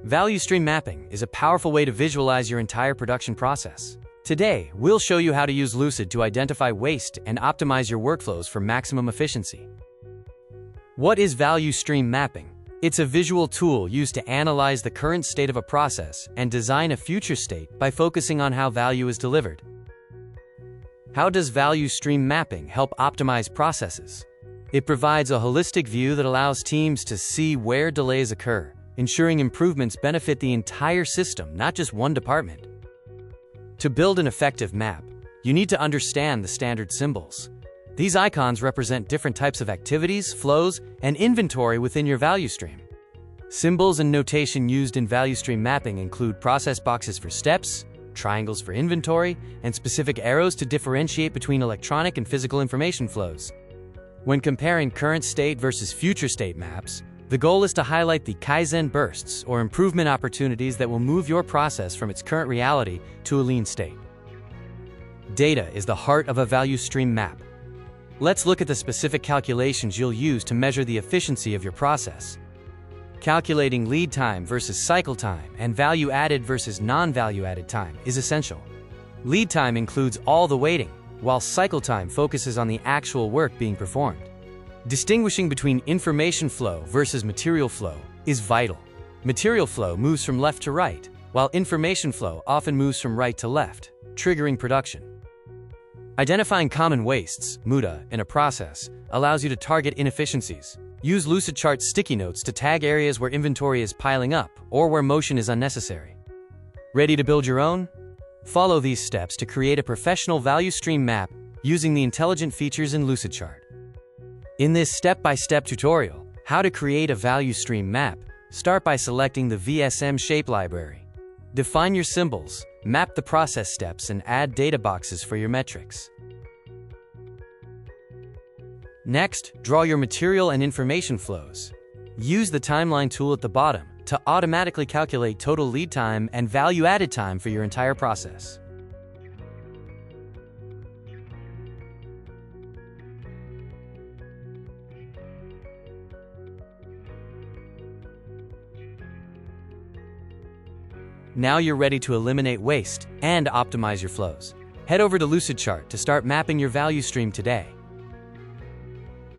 Value stream mapping is a powerful way to visualize your entire production process. Today, we'll show you how to use Lucid to identify waste and optimize your workflows for maximum efficiency. What is value stream mapping? It's a visual tool used to analyze the current state of a process and design a future state by focusing on how value is delivered. How does value stream mapping help optimize processes? It provides a holistic view that allows teams to see where delays occur, ensuring improvements benefit the entire system, not just one department. To build an effective map, you need to understand the standard symbols. These icons represent different types of activities, flows, and inventory within your value stream. Symbols and notation used in value stream mapping include process boxes for steps, triangles for inventory, and specific arrows to differentiate between electronic and physical information flows. When comparing current state versus future state maps, the goal is to highlight the Kaizen bursts or improvement opportunities that will move your process from its current reality to a lean state. Data is the heart of a value stream map. Let's look at the specific calculations you'll use to measure the efficiency of your process. Calculating lead time versus cycle time and value added versus non-value added time is essential. Lead time includes all the waiting, while cycle time focuses on the actual work being performed. Distinguishing between information flow versus material flow is vital. Material flow moves from left to right, while information flow often moves from right to left, triggering production. Identifying common wastes, muda, in a process allows you to target inefficiencies. Use Lucidchart sticky notes to tag areas where inventory is piling up or where motion is unnecessary. Ready to build your own? Follow these steps to create a professional value stream map using the intelligent features in Lucidchart. In this step-by-step tutorial, how to create a value stream map, start by selecting the VSM shape library. Define your symbols, map the process steps, and add data boxes for your metrics. Next, draw your material and information flows. Use the timeline tool at the bottom to automatically calculate total lead time and value-added time for your entire process. Now you're ready to eliminate waste and optimize your flows. Head over to Lucidchart to start mapping your value stream today.